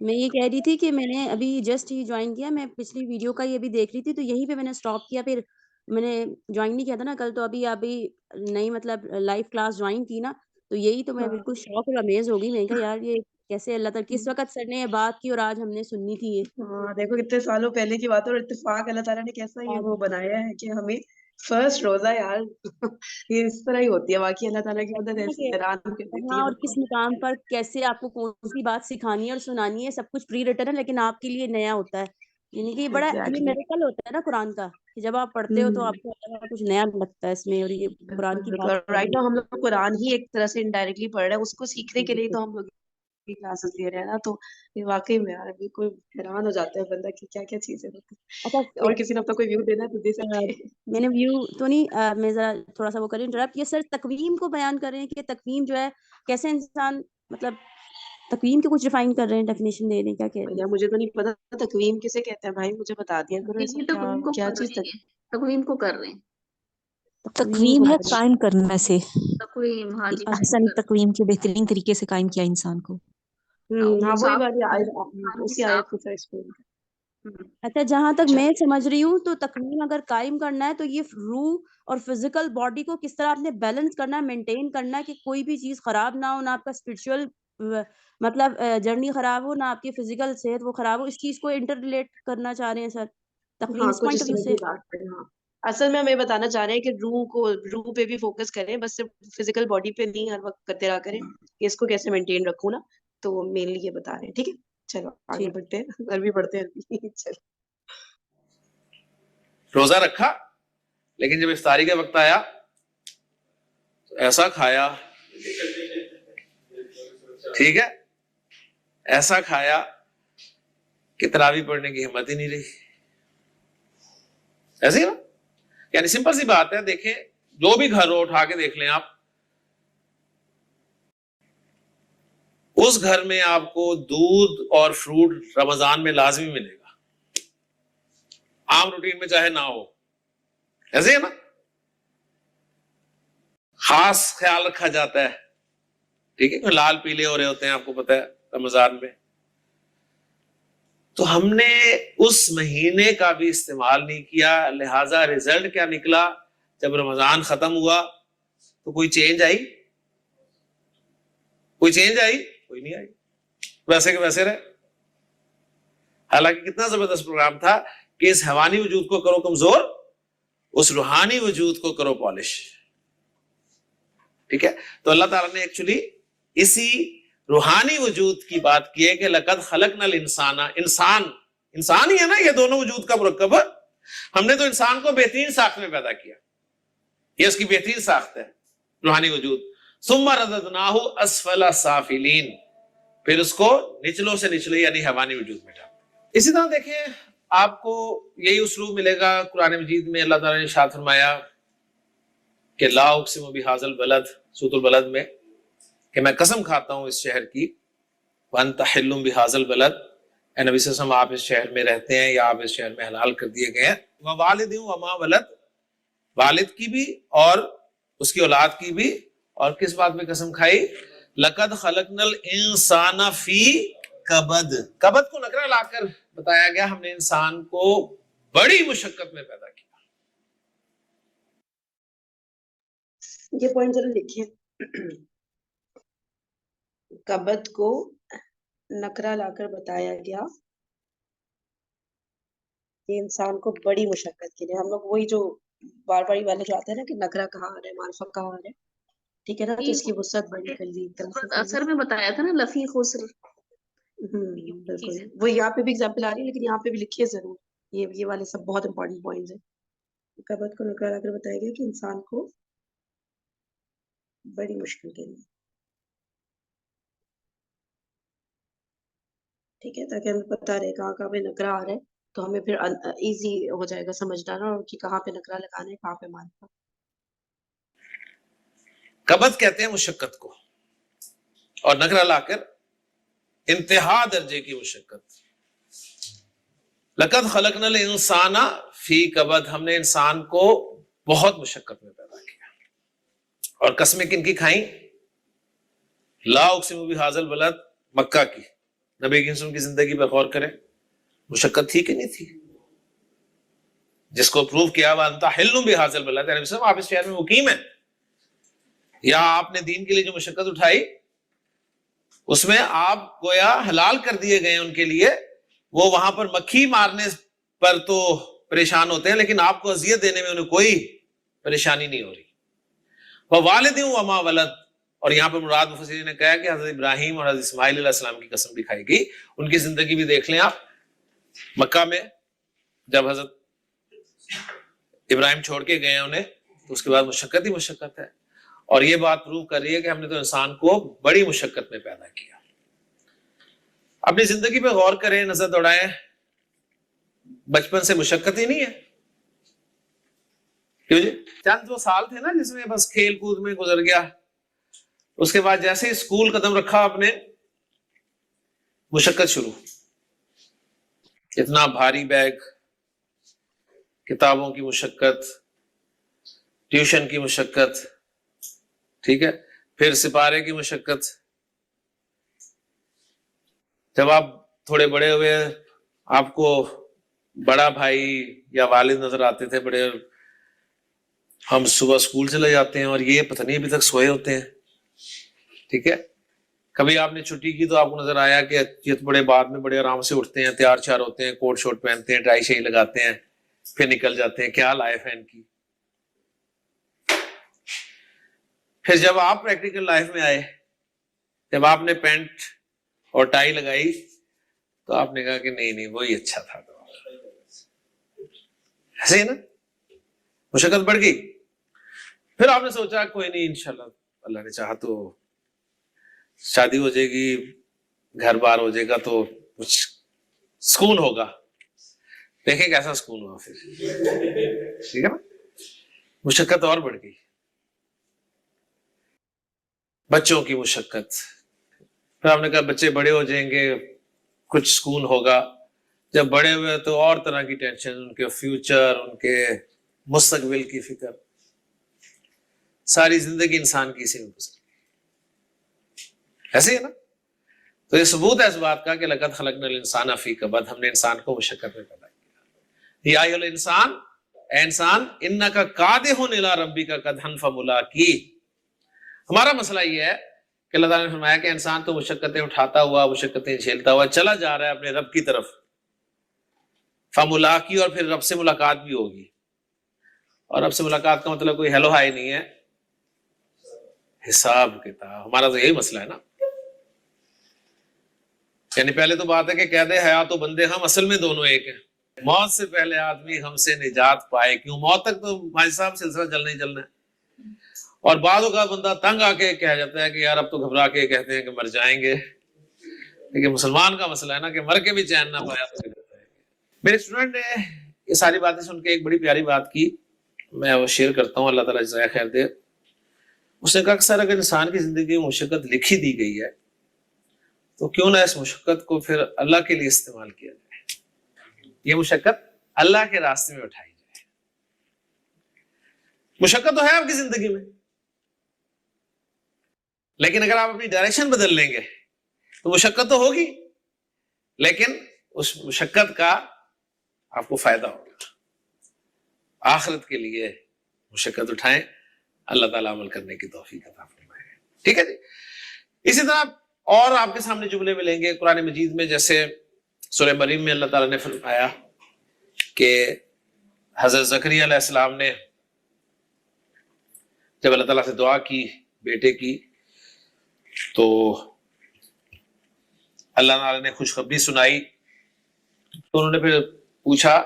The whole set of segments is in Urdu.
میں یہ کہہ رہی تھی کہ میں نے ابھی جسٹ ہی جوائن کیا, میں پچھلی ویڈیو کا یہ ابھی دیکھ رہی تھی تو یہیں پہ میں نے اسٹاپ کیا, پھر میں نے جوائن نہیں کیا تھا نا کل, تو ابھی نئی مطلب لائیو کلاس جوائن کی نا, تو یہی تو میں بالکل شوق اور امیز ہو گئی. میں نے کہا یار یہ کیسے اللہ تعالیٰ کس وقت سر نے یہ بات کی اور آج ہم نے سننی تھی یہ. ہاں دیکھو کتنے سالوں پہلے کی بات ہے, اور اتفاق اللہ تعالیٰ نے کیسا یہ وہ بنایا ہے کہ ہمیں فرسٹ روزہ یار یہ اس طرح ہی ہوتی ہے واقعی, اللہ تعالیٰ کی مدد ایسے حیران کر دیتی کہاں ہے اور ہم کس کو. مقام پر کیسے آپ کو کون سی بات سکھانی ہے اور سنانی ہے, سب کچھ پری ریٹن ہے, لیکن آپ کے لیے نیا ہوتا ہے. یعنی کہ یہ بڑا یہ میریکل ہوتا ہے نا قرآن کا, کہ جب آپ پڑھتے ہو تو آپ کو کچھ نیا لگتا ہے اس میں, اور یہ قرآن کی بات رائٹ نا ہم لوگ قرآن ہی ایک طرح سے انڈائریکٹلی پڑھ رہے ہیں, اس کو سیکھنے کے لیے تو ہم لوگ کلاسز دے رہے ہیں نا, تو یہ واقعی میں یار بالکل حیران ہو جاتا ہے بندہ کہ کیا کیا چیزیں ہوتی ہیں. اچھا, اور کسی نے اپنا کوئی ویو دینا ہے تو دے سکتے ہیں. میں نے ویو تو نہیں, میں ذرا تھوڑا سا وہ کریں انٹرپٹ, یہ سر تقویم کو بیان کر رہے ہیں کہ تقویم جو ہے کیسے انسان مطلب تقویم کے کچھ ڈیفائن کر رہے ہیں, ڈیفینیشن دے رہے ہیں, کیا کہہ رہے ہیں؟ مجھے تو نہیں پتا تقویم کسے کہتے ہیں بھائی, مجھے بتا دیا کرو ایسا یہ کیا تقویم کو کیا کر چیز رہے ہیں, تقویم کو کر رہے ہیں, تقویم ہے قائم کرنے سے, تقویم, ہاں جی, احسن تقویم کے بہترین طریقے سے قائم کیا انسان کو. ہاں وہی بات صاف اسی آیت کو ایکسپلین. اچھا, جہاں تک میں سمجھ رہی ہوں تو تقویم اگر قائم کرنا ہے تو یہ روح اور فزیکل باڈی کو کس طرح آپ نے بیلنس کرنا ہے, مینٹین کرنا ہے, کہ کوئی بھی چیز خراب نہ ہو, نہ آپ کا اسپرچل مطلب جرنی خراب ہو, نہ آپ کی فزیکل صحت وہ خراب ہو. اس چیز کو انٹر ریلیٹ کرنا چاہ رہے ہیں سر تقویم ہاں اس کچھ پوائنٹ اس آف ویو طرح سے. کی بات ہے. ہاں اصل میں ہمیں بتانا چاہ رہے ہیں کہ روح پہ بھی فوکس کریں, بس صرف فزیکل باڈی پہ نہیں ہر وقت کرتے رہا کریں کہ اس کو کیسے مینٹین رکھوں نا, تو مینلی یہ بتا رہے ہیں. ٹھیک ہے چلو آگے بڑھتے ہیں, عربی پڑھتے ہیں. چلو روزہ رکھا, لیکن جب افطاری کا وقت آیا تو ایسا کھایا, ٹھیک ہے, ایسا کھایا کہ تراویح پڑھنے کی ہمت ہی نہیں رہی. ایسے ہی نا, یعنی سمپل سی بات ہے. دیکھیں جو بھی گھر ہو اٹھا کے دیکھ لیں آپ, اس گھر میں آپ کو دودھ اور فروٹ رمضان میں لازمی ملے گا, عام روٹین میں چاہے نہ ہو. ایسے ہے نا, خاص خیال رکھا جاتا ہے, ٹھیک ہے, لال پیلے ہو رہے ہوتے ہیں آپ کو پتا ہے رمضان میں. تو ہم نے اس مہینے کا بھی استعمال نہیں کیا, لہذا رزلٹ کیا نکلا, جب رمضان ختم ہوا تو کوئی چینج آئی, کوئی چینج آئی, کوئی نہیں آئی, ویسے کہ ویسے رہے. حالانکہ کتنا زبردست پروگرام تھا کہ اس حیوانی وجود کو کرو کمزور, اس روحانی وجود کو کرو پالش. ٹھیک ہے, تو اللہ تعالیٰ نے ایکچولی اسی روحانی وجود کی بات کی ہے کہ لقد خلقنا الانسان, انسان ہی ہے نا, یہ دونوں وجود کا مرکب ہے. ہم نے تو انسان کو بہترین ساخت میں پیدا کیا, یہ اس کی بہترین ساخت ہے روحانی وجود. ثم رددناہ اسفل سافلین, پھر اس کو نچلوں سے نچلے یعنی حیوانی وجود میں ڈال. اسی طرح دیکھیں آپ کو یہی اسلوب ملے گا قرآن مجید میں. اللہ تعالیٰ نے ارشاد فرمایا کہ لا اقسم بہذا البلد, سورۃ البلد میں, کہ میں قسم کھاتا ہوں اس شہر کی, وانت حل بہذا البلد, اے نبی صلی اللہ علیہ وسلم آپ اس شہر میں رہتے ہیں یا آپ اس شہر میں حلال کر دیے گئے ہیں. ووالد وما ولد, والد کی بھی اور اس کی اولاد کی بھی. اور کس بات میں قسم کھائی, لقد خلقنا الانسان فی کبد, کبد کو نکرہ لا کر بتایا گیا, ہم نے انسان کو بڑی مشقت میں پیدا کیا. یہ پوائنٹ ذرا لکھیے, کبد کو نکرہ لا کر بتایا گیا کہ انسان کو بڑی مشقت کے لیے. ہم لوگ وہی جو بار بار والے جو آتے ہیں نا کہ نکرہ کہاں آ رہا ہے, معرفہ کہاں آ رہا ہے, ٹھیک ہے نا, تو اس کی وسعت بڑی کر لی. اثر میں بتایا تھا نا لفی خسر, بالکل وہ یہاں پہ بھی ایگزامپل آ رہی ہے, لیکن یہاں پہ بھی لکھیے ضرور, یہ والے سب بہت امپورٹنٹ پوائنٹس ہیں. کبد کو نکرہ لا کر بتایا گیا کہ انسان کو بڑی مشکل کے لیے, ٹھیک ہے, تاکہ ہمیں پتہ رہے کہاں کہاں پہ نکرہ آ رہا ہے, تو ہمیں پھر ایزی ہو جائے گا سمجھنا نا کہ کہاں پہ نکرہ لگانا ہے, کہاں پہ ماننا. کبد کہتے ہیں مشقت کو, اور نکرہ لا کر انتہا درجے کی مشقت. لقد خلقنا الانسان فی کبد, ہم نے انسان کو بہت مشقت میں پیدا کیا. اور قسمیں کن کی کھائیں, لا اقسم بہذا البلد, مکہ کی, نبی کریم صلی اللہ علیہ وسلم کی زندگی پہ غور کریں، مشقت تھی کہ نہیں تھی؟ جس کو پروف کیا وانتا حل بہذا البلد، نبی صلی اللہ علیہ وسلم آپ اس شہر میں مقیم ہیں، یا آپ نے دین کے لیے جو مشقت اٹھائی اس میں آپ گویا حلال کر دیے گئے ان کے لیے. وہ وہاں پر مکھی مارنے پر تو پریشان ہوتے ہیں لیکن آپ کو اذیت دینے میں انہیں کوئی پریشانی نہیں ہو رہی. ووالد وما ولد، اور یہاں پر مراد مفسرین نے کہا کہ حضرت ابراہیم اور حضرت اسماعیل علیہ السلام کی قسم بھی کھائی گئی. ان کی زندگی بھی دیکھ لیں آپ. مکہ میں جب حضرت ابراہیم چھوڑ کے گئے انہیں تو اس کے بعد مشقت ہی مشقت ہے، اور یہ بات پروو کر رہی ہے کہ ہم نے تو انسان کو بڑی مشقت میں پیدا کیا. اپنی زندگی پہ غور کریں، نظر دوڑائیں، بچپن سے مشقت ہی نہیں ہے؟ کیوں جی؟ چند وہ سال تھے نا جس میں بس کھیل کود میں گزر گیا، اس کے بعد جیسے ہی اسکول قدم رکھا آپ نے مشقت شروع. اتنا بھاری بیگ، کتابوں کی مشقت، ٹیوشن کی مشقت، ٹھیک ہے، پھر سپارے کی مشقت. جب آپ تھوڑے بڑے ہوئے آپ کو بڑا بھائی یا والد نظر آتے تھے بڑے، ہم صبح اسکول چلے جاتے ہیں اور یہ پتہ نہیں ابھی تک سوئے ہوتے ہیں، ٹھیک ہے. کبھی آپ نے چھٹی کی تو آپ کو نظر آیا کہ یہ بڑے بعد میں بڑے آرام سے اٹھتے ہیں، تیار چار ہوتے ہیں، کوٹ شوٹ پہنتے ہیں، ٹائی شائی لگاتے ہیں، پھر نکل جاتے ہیں. کیا لائف ہے ان کی. پھر جب آپ پریکٹیکل لائف میں آئے، جب آپ نے پینٹ اور ٹائی لگائی تو آپ نے کہا کہ نہیں وہی اچھا تھا. ایسے ہی نا، مشقت بڑھ گئی. پھر آپ نے سوچا کوئی نہیں، انشاءاللہ اللہ نے چاہا تو شادی ہو جائے گی، گھر بار ہو جائے گا تو کچھ سکون ہوگا. دیکھیں کیسا سکون ہوا پھر، ٹھیک ہے نا. مشقت اور بڑھ گئی. بچوں کی مشقت. پھر آپ نے کہا بچے بڑے ہو جائیں گے کچھ سکون ہوگا. جب بڑے ہوئے تو اور طرح کی ٹینشن، ان کے فیوچر، ان کے مستقبل کی فکر. ساری زندگی انسان کی اسی میں گزر. ایسے ہی ہے نا. تو یہ ثبوت ہے اس بات کا کہ لقد خلقنا الانسان فی کبد، ہم نے انسان کو مشقت میں پیدا کیا. یا ایھا الانسان، اے انسان، انک کادح الی ربک کدحا فملاقی. ہمارا مسئلہ یہ ہے کہ اللہ تعالیٰ نے فرمایا کہ انسان تو مشقتیں اٹھاتا ہوا، مشقتیں جھیلتا ہوا چلا جا رہا ہے اپنے رب کی طرف. فملاقی، اور پھر رب سے ملاقات بھی ہوگی. اور رب سے ملاقات کا مطلب کوئی ہیلو ہائی نہیں ہے، حساب کتاب. ہمارا تو یہی مسئلہ ہے نا. یعنی پہلے تو بات ہے کہ قید حیات و بندے ہم اصل میں دونوں ایک ہیں. موت سے پہلے آدمی ہم سے نجات پائے. کیوں؟ موت تک تو بھائی صاحب سلسلہ چلنا ہی چلنا ہے. اور بعض اوقات بندہ تنگ آ کے کہہ جاتا ہے کہ یار اب تو گھبرا کے کہتے ہیں کہ مر جائیں گے. لیکن مسلمان کا مسئلہ ہے نا کہ مر کے بھی چین نہ پایا تو میرے اسٹوڈنٹ نے یہ ساری باتیں سن کے ایک بڑی پیاری بات کی، میں وہ شیئر کرتا ہوں، اللہ تعالیٰ جزائے خیر دے. اس نے کہا کہ سر اگر انسان کی زندگی میں مشقت لکھی دی گئی ہے تو کیوں نہ اس مشقت کو پھر اللہ کے لیے استعمال کیا جائے. یہ مشقت اللہ کے راستے میں اٹھائی جائے. مشقت تو ہے آپ کی زندگی میں، لیکن اگر آپ اپنی ڈائریکشن بدل لیں گے تو مشقت تو ہوگی، لیکن اس مشقت کا آپ کو فائدہ ہوگا. آخرت کے لیے مشقت اٹھائیں، اللہ تعالیٰ عمل کرنے کی توفیق عطا فرمائے. ٹھیک ہے جی. اسی طرح اور آپ کے سامنے جملے ملیں گے قرآن مجید میں، جیسے سورہ مریم میں اللہ تعالیٰ نے فرمایا کہ حضرت زکریا علیہ السلام نے جب اللہ تعالیٰ سے دعا کی بیٹے کی تو اللہ تعالیٰ نے خوشخبری سنائی. تو انہوں نے پھر پوچھا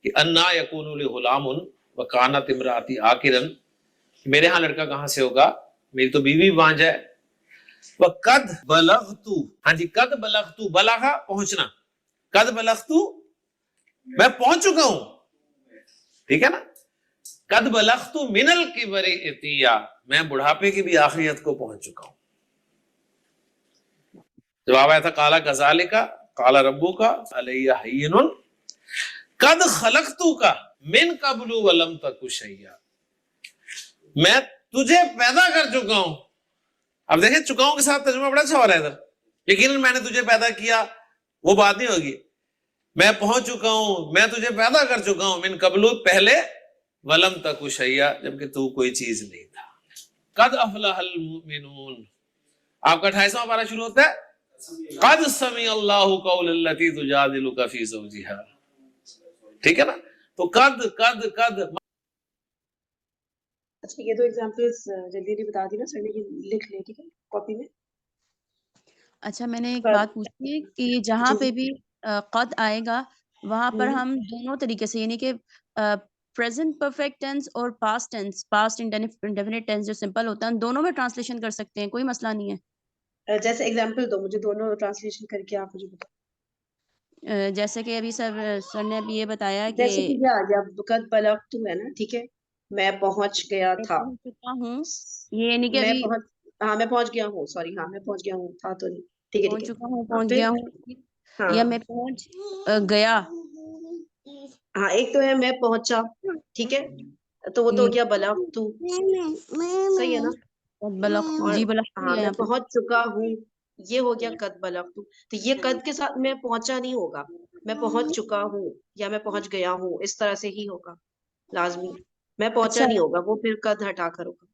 کہ انا یکون لی غلام وکانت امراتی عاقرا، میرے ہاں لڑکا کہاں سے ہوگا، میری تو بیوی بانجھ ہے. وقد بلغت، ہاں جی، قد بلغت، بلغا پہنچنا، قد بلغت میں پہنچ چکا ہوں. ٹھیک ہے نا. قد بلغت من الکبر عتیا، میں بڑھاپے کی بھی آخریت کو پہنچ چکا ہوں. جواب آیا تھا قال کذالک قال ربک علی ہین قد خلقتک من قبل ولم تک شیئا، میں تجھے پیدا کر چکا ہوں. اب دیکھیں چکا ہوں کے ساتھ ترجمہ بڑا اچھا ہو رہا ہے ادھر. یقیناً میں نے تجھے پیدا کیا وہ بات نہیں ہوگی. میں پہنچ چکا ہوں, میں تجھے پیدا کر چکا ہوں, من قبل پہلے, ولم تک شیئا جبکہ تو کوئی چیز نہیں تھا. قد افلح المؤمنون. آپ کا 28واں پارہ شروع ہوتا ہے قد سمع اللہ قول التی تجادلک فی زوجہا. ٹھیک ہے نا, تو قد قد قد. اچھا یہ دو ایگزامپلس جلدی جلدی بتا دی نا سر نے, یہ لکھ لیں ٹھیک ہے کاپی میں. اچھا میں نے ایک قد بات پوچھی ہے کہ جہاں جی پہ بھی قد آئے گا وہاں پر ہوں ہم دونوں طریقے سے, یعنی کہ پریزنٹ پرفیکٹ ٹینس اور past tense, past indefinite tense جو سمپل ہوتا ہے, دونوں میں ٹرانسلیشن کر سکتے ہیں, کوئی مسئلہ نہیں ہے. جیسے ایگزامپل دو مجھے دونوں ٹرانسلیشن کر کے آپ مجھے بتاؤ. جیسے کہ ابھی سر نے ابھی یہ بتایا کہ جیسے کہ یہ آ گیا قد بلغت ہے نا, ٹھیک ہے, میں پہنچ گیا میں تھا. پہنچ چکا ہوں, یہ یعنی کہ میں ابھی پہنچ ہاں میں پہنچ گیا ہوں, سوری ہاں میں پہنچ گیا ہوں, تھا تو نہیں. ٹھیک ہے ٹھیک پہنچ ہے. چکا ہوں, ہاں پہنچ پھر گیا ہوں, ہاں یا میں پہنچ گیا. ہاں ایک تو ہے میں پہنچا, ٹھیک ہے, تو وہ تو ہو گیا بلغت. صحیح ہے نا. بلغت, اور جی بلغت ہاں ہے میں یہاں پہ. پہنچ چکا ہوں, یہ ہو گیا قد بلغت. تو یہ قد کے ساتھ میں پہنچا نہیں ہوگا, میں پہنچ چکا ہوں یا میں پہنچ گیا ہوں, اس طرح سے ہی ہوگا لازمی. میں پہنچا اچھا نہیں ہوگا, وہ پھر قد ہٹا کر ہوگا.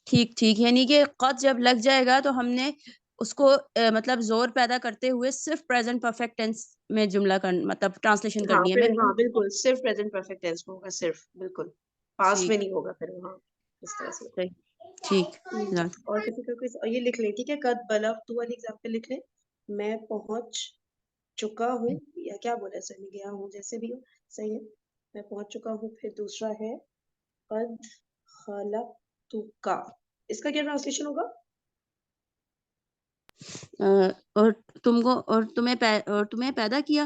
ٹھیک ٹھیک, یعنی کہ قد جب لگ جائے گا تو ہم نے اس کو مطلب زور پیدا کرتے ہوئے صرف پریزنٹ پرفیکٹ ٹینس میں جملہ مطلب ٹرانسلیشن ہاں کرنی ہے. پھر میں ہاں پہنچ چکا بالکل صرف پریزنٹ پرفیکٹ ٹینس میں ہوگا, صرف بالکل ہوں. پاسٹ میں ٹھیک نہیں ہوگا پھر. ہاں اس طرح سے. صحیح, ٹھیک. اور کسی کا کوئی یہ لکھ لیں, ٹھیک ہے, قد بلغت والی ایگزامپل لکھ لیں. میں پہنچ چکا ہوں, یا کیا بولا سر نے, گیا ہوں, جیسے بھی ہو صحیح ہے. میں پہنچ چکا ہوں. پھر دوسرا ہے قد خلقتک, اس کا کیا ٹرانسلیشن ہوگا؟ اور تم کو اور تمہیں پیدا کیا.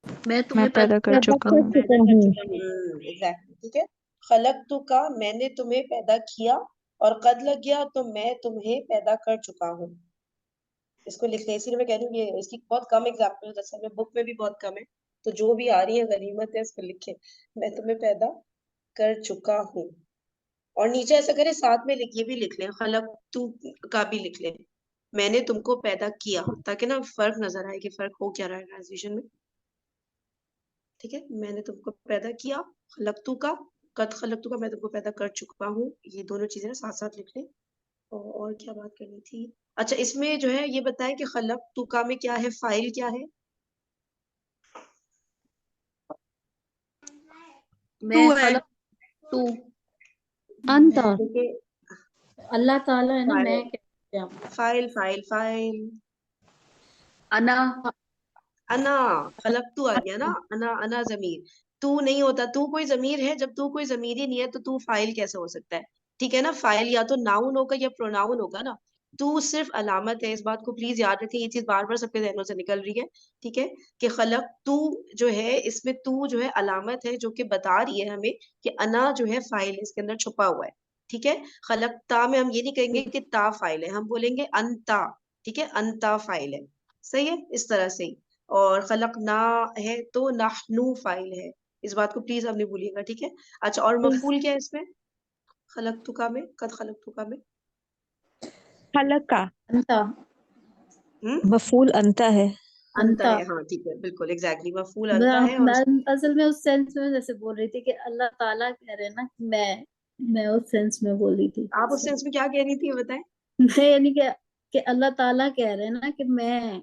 میں میں تمہیں پیدا پیدا کر کر چکا چکا ہوں. ہوں. پیدا کر چکا ہوں. ایگزیکٹلی, ٹھیک ہے. خلقتک میں نے تمہیں پیدا کیا, اور قد لگ گیا تو میں تمہیں پیدا کر چکا ہوں. اس کو لکھ لیں, اسی لیے میں کہہ رہی ہوں یہ اس کی بہت کم ایگزامپل ہے, اصل میں بک میں بھی بہت کم ہے, تو جو بھی آ رہی ہے غنیمت ہے, اس کو لکھیں. میں تمہیں پیدا کر چکا ہوں. اور نیچے ایسا کرے ساتھ میں یہ بھی لکھ لیں, خلقتو کا بھی لکھ لیں, میں نے تم کو پیدا کیا, تاکہ نا فرق نظر آئے کہ فرق ہو کیا رہا ہے ٹرانسلیشن میں. ٹھیک ہے, میں نے تم کو پیدا کیا, خلقتو کا, قد خلقتو کا میں تم کو پیدا کر چکا ہوں. یہ دونوں چیزیں نا ساتھ ساتھ لکھ لیں. اور کیا بات کرنی تھی, اچھا اس میں جو ہے یہ بتائیں کہ خلقتو کا میں کیا ہے, فائل کیا ہے؟ میں خلق تو انت دیکھیں اللہ تعالیٰ ہے نا, میں فائل کیا فائل فائل فائل انا انا, خلقتو آ گیا نا, انا ضمیر, تو نہیں ہوتا, تو کوئی ضمیر ہے, جب تو کوئی ضمیر ہی نہیں ہے تو فائل کیسے ہو سکتا ہے. ٹھیک ہے نا, فائل یا تو ناؤن ہوگا یا پروناؤن ہوگا نا. تو صرف علامت ہے, اس بات کو پلیز یاد رکھیں, یہ چیز بار بار سب کے ذہنوں سے نکل رہی ہے. ٹھیک ہے, کہ خلق تو جو ہے اس میں تو جو ہے علامت ہے جو کہ بتا رہی ہے ہمیں کہ انا جو ہے فائل ہے, اس کے اندر چھپا ہوا ہے. ٹھیک ہے, خلق تا میں ہم یہ نہیں کہیں گے کہ تا فائل ہے, ہم بولیں گے انتا. ٹھیک ہے, انتا فائل ہے. صحیح ہے, اس طرح سے ہی. اور خلقنا ہے تو نحنو فائل ہے, اس بات کو پلیز اب نہیں بھولیے گا. ٹھیک ہے. اچھا اور مفعول کیا ہے اس میں, خلقتک میں, قد خلقتک میں؟ خلق کا انتا مفعول انتا ہے. انتا انتا ہے, ہاں ٹھیک ہے, بالکل ایگزیکٹلی مفعول انتا ہے. اور میں اصل میں اس سینس میں جیسے بول رہی تھی کہ اللہ تعالیٰ کہہ رہے ہیں نا کہ میں اس سینس میں بول رہی تھی. آپ اس سینس میں کیا کہہ رہی تھی بتائیں. میں یعنی کہ اللہ تعالیٰ کہہ رہے ہیں نا کہ میں,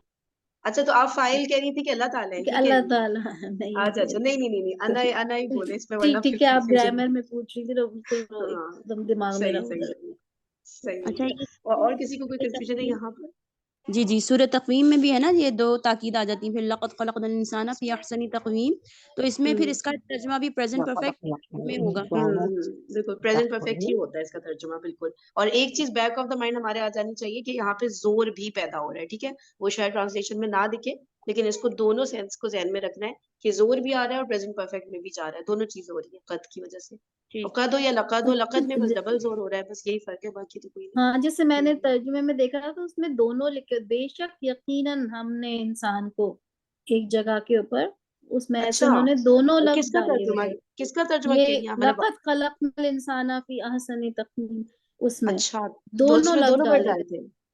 اچھا تو آپ فائل کہہ رہی تھی کہ اللہ تعالیٰ ہے, کہ یہ کہہ اللہ رہی تھی. تعالیٰ نہیں اچھا اچھا, نہیں انا ہی بولے اس میں, ورنہ ٹھیک پھر ٹھیک ہے, آپ کنفیوژن. گرامر میں پوچھ رہی تھی تو بالکل وہ ہاں ایک دم دماغ صحیح میرا صحیح ادھر. صحیح ہو اچھا گیا. اور کسی کو کوئی کنفیوژن ہے یہاں پر؟ جی جی, سورہ تقویم میں بھی ہے نا یہ دو تاکید آ جاتی ہیں, پھر لقد خلقنا الانسان فی احسن تقویم, تو اس میں پھر اس کا ترجمہ بھی پریزنٹ پرفیکٹ میں ہوگا. بالکل پریزنٹ پرفیکٹ ہی ہوتا ہے اس کا ترجمہ, بالکل. اور ایک چیز بیک آف دا مائنڈ ہمارے آ جانی چاہیے کہ یہاں پہ زور بھی پیدا ہو رہا ہے. ٹھیک ہے, وہ شاید ٹرانسلیشن میں نہ دکھے, لیکن اس کو دونوں سینس کو ذہن میں رکھنا ہے کہ زور بھی آ رہا ہے اور پریزنٹ پرفیکٹ میں بھی جا رہا ہے, دونوں چیزیں ہو رہی ہیں قد کی وجہ سے. اور قد ہو یا لقد ہو, لقد میں بس ڈبل زور ہو رہا ہے, بس یہی فرق ہے, باقی تو کوئی نہیں. ہاں جیسے میں نے ترجمے میں دیکھا تھا تو اس میں دونوں لکھے, بے شک یقیناً ہم نے انسان کو ایک جگہ کے اوپر, اس میں ایسے اچھا, انہوں نے دونوں کس لفظ کا ڈالے ترجمہ, ہوئے ہیں. کس کا ترجمہ کیا یہ گیا مطلب؟ لقد خلقنا الانسان فی احسن تقویم, اس میں اچھا, دونوں میں لفظ دونوں ورڈ ڈالے ڈالے تھے. تھے.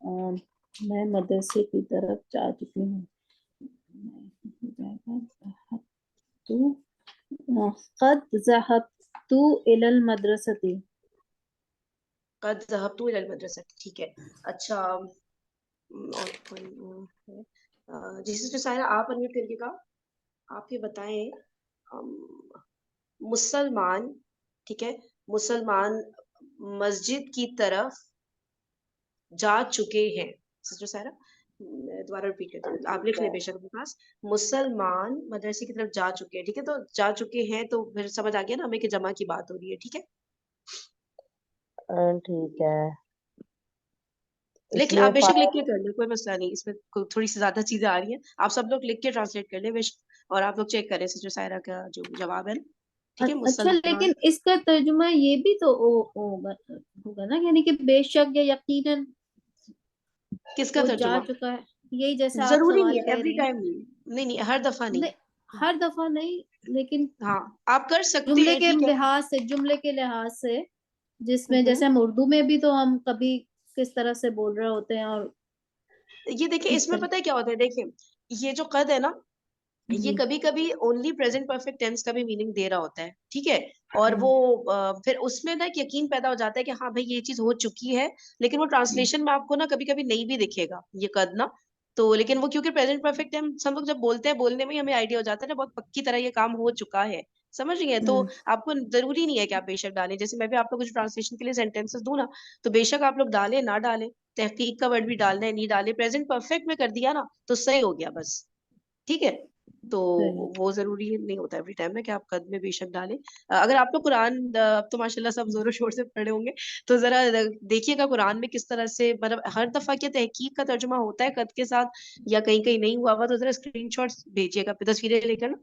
میں مدرسے کی طرف جا چکی ہوں. تو قد ذهبت إلى المدرسة. قد ذهبت إلى المدرسة. ٹھیک ہے. اچھا اور کوئی جی سسٹر سائرہ آپ انمیوٹ کر کے کہا آپ یہ بتائیں مسلمان ٹھیک ہے مسلمان مسجد کی طرف جا چکے ہیں. سسٹر سائرہ دوبارہ ریپیٹ کرتے ہیں آپ لکھ لیں بے شک اپنے پاس. مسلمان مدرسے کی طرف جا چکے ہیں. ٹھیک ہے تو جا چکے ہیں تو پھر سمجھ آ گیا نا ہمیں کہ جمع کی بات ہو رہی ہے. ٹھیک ہے ٹھیک ہے. لکھ آپ بے شک لکھ کے کر لیں کوئی مسئلہ نہیں. اس میں تھوڑی سی زیادہ چیزیں آ رہی ہیں آپ سب لوگ لکھ کے ٹرانسلیٹ کر لیں بے شک اور آپ لوگ چیک کریں سسٹر سائرہ کا جو جواب ہے نا. ٹھیک ہے اچھا مسلمان لیکن اس کا ترجمہ یہ بھی تو ہوگا نا یعنی کہ بے شک یا یقیناً کس کا وہ جا ترجمہ چکا ہے. یہی جیسے آپ ضروری سوال نہیں ہے کہہ ایوری رہی ہیں. ٹائم نہیں نہیں ہر دفعہ نہیں. ہر دفعہ نہیں لیکن ہاں آپ کر سکتے جملے ہیں. کے ٹھیک ہے لحاظ سے جس میں جیسے ہم اردو میں بھی تو ہم کبھی کس طرح سے بول رہے ہوتے ہیں اور یہ دیکھیں اس میں پتہ ہے کیا ہوتا ہے. دیکھیں یہ جو قد ہے نا یہ کبھی کبھی اونلی پریزنٹ پرفیکٹ ٹینس کا بھی میننگ دے رہا ہوتا ہے. ٹھیک ہے اور وہ پھر اس میں نا ایک یقین پیدا ہو جاتا ہے کہ ہاں بھائی یہ چیز ہو چکی ہے لیکن وہ ٹرانسلیشن میں آپ کو نا کبھی کبھی نہیں بھی دکھے گا یہ قد نا. تو لیکن وہ کیونکہ پریزنٹ پرفیکٹ ٹینس ہم لوگ جب بولتے ہیں بولنے میں ہی ہمیں آئیڈیا ہو جاتا ہے نا بہت پکی طرح یہ کام ہو چکا ہے. سمجھ رہی ہیں تو آپ کو ضروری نہیں ہے کہ آپ بے شک ڈالیں. جیسے میں بھی آپ کو کچھ ٹرانسلیشن کے لیے سینٹینسز دوں نا تو بے شک آپ لوگ ڈالیں نہ ڈالیں تحقیق کا ورڈ بھی ڈالنا ہے نہیں ڈالے پریزنٹ پرفیکٹ میں کر دیا نا تو صحیح ہو گیا بس. ٹھیک ہے تو وہ ضروری نہیں ہوتا ایوری ٹائم میں کہ آپ قد میں بے شک ڈالیں. اگر آپ لوگ قرآن اب تو ماشاء اللہ سب زور و شور سے پڑھے ہوں گے تو ذرا دیکھیے گا قرآن میں کس طرح سے مطلب ہر دفعہ کیا تحقیق کا ترجمہ ہوتا ہے قد کے ساتھ یا کہیں کہیں نہیں ہوا ہوا تو ذرا اسکرین شاٹس بھیجیے گا پھر تصویریں لے کر نا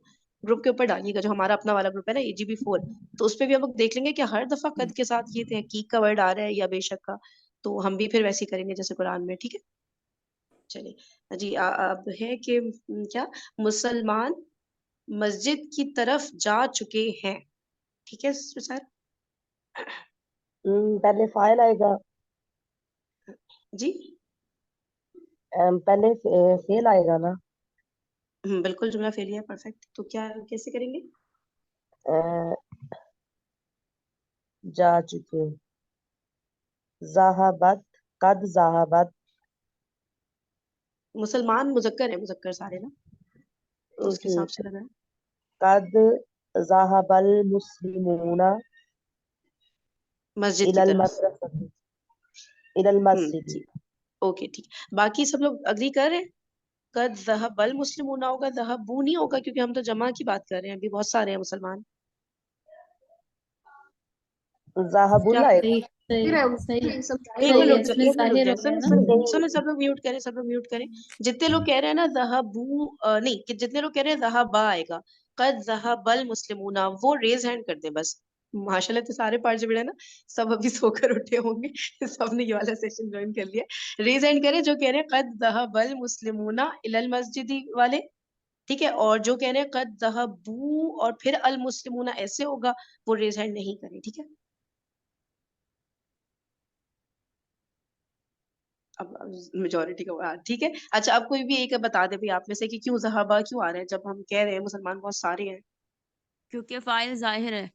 گروپ کے اوپر ڈالیے گا جو ہمارا اپنا والا گروپ ہے نا AGB4 تو اس پہ بھی ہم لوگ دیکھ لیں گے کہ ہر دفعہ قد کے ساتھ یہ تحقیق کا ورڈ آ رہا ہے یا بے شک کا تو ہم بھی پھر ویسے ہی کریں گے جیسے قرآن میں. ٹھیک ہے چلیے جی اب ہے کہ کیا مسلمان مسجد کی طرف جا چکے ہیں. ٹھیک ہے سر پہلے فائل آئے گا جی پہلے فیل آئے گا نا. بالکل جملہ فعلی ہے پرفیکٹ. تو کیا کیسے کریں گے جا چکے ذہبت قد ذہبت مسلمان مذکر ہے مذکر سارے نا تو اس کے حساب سے لگا قد ذهب المسلمون مسجد الى کی طرف. المدرسة الى المسجد. اوکے ٹھیک باقی سب لوگ اگری کر رہے ہیں. قد ذهب المسلمون ہوگا ذهبوا نہیں ہوگا کیونکہ ہم تو جمع کی بات کر رہے ہیں ابھی بہت سارے ہیں مسلمان. ذهب کیا اللہ سنیں سب لوگ میوٹ کریں سب لوگ میوٹ کریں. جتنے لوگ کہہ رہے ہیں نا ذهبوا نہیں کہ جتنے لوگ کہہ رہے ہیں ذهبا آئے گا قد ذهب المسلمون وہ ریز ہینڈ کر دیں بس. ماشاء اللہ تو سارے پارٹ جو ہے نا سب ابھی سو کر اٹھے ہوں گے سب نے یہ والا سیشن جوائن کر لیا. ریز ہینڈ کریں جو کہہ رہے ہیں قد ذهب المسلمون الى المسجد والے. ٹھیک ہے اور جو کہہ رہے ہیں قد ذهبوا اور پھر المسلمون ایسے ہوگا وہ ریز ہینڈ نہیں کریں. ٹھیک ہے اب میجورٹی کا ٹھیک ہے. اچھا اب کوئی بھی ایک بتا دے بھی آپ میں سے کہ کیوں ذہابہ کیوں آ رہے ہیں جب ہم کہہ رہے ہیں مسلمان بہت سارے ہیں. کیونکہ فاعل ظاہر ہے.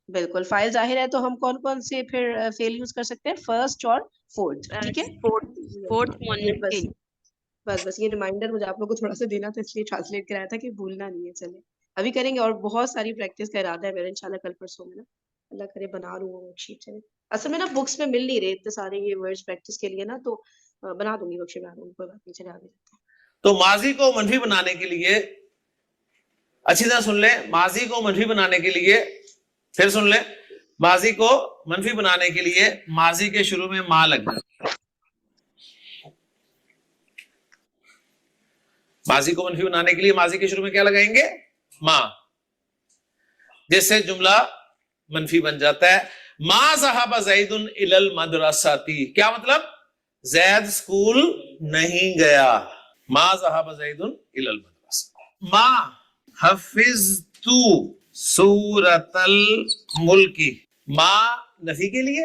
بالکل فاعل ظاہر ہے تو ہم کون کون سے پھر فیل یوز کر سکتے ہیں فرسٹ اور فورتھ. ٹھیک ہے فورتھ مؤنث کے بس یہ ریمائنڈر مجھے آپ لوگوں کو تھوڑا سا دینا تھا اس لیے ٹرانسلیٹ کرایا تھا کہ بھولنا نہیں ہے. چلے ابھی کریں گے اور بہت ساری پریکٹس کا ارادہ ہے میرا انشاءاللہ کل پرسوں میں نا اللہ کرے بنا لوں وہ ورک شیٹ. چلے اصل میں نا بکس میں مل نہیں رہے اتنے سارے یہ ورڈز پریکٹس کے لیے نا تو بنا دوں گی ورک شیٹ بنا دوں گی کوئی بات نہیں. چلے آگے جاتے ہیں. تو ماضی کو منفی بنانے کے لیے اچھی طرح سن لیں ماضی کو منفی بنانے کے لیے پھر سن لیں ماضی کو منفی بنانے کے لیے ماضی کے شروع میں ما لگ جائے. ماضی کو منفی بنانے کے لیے ماضی کے شروع میں کیا لگائیں گے ما جس سے جملہ منفی بن جاتا ہے. ما ذهب زید الى المدرسۃ کیا مطلب زید اسکول نہیں گیا. ما ذهب زید الى المدرسۃ. ما حفظت سورۃ الملک ما نفی کے لیے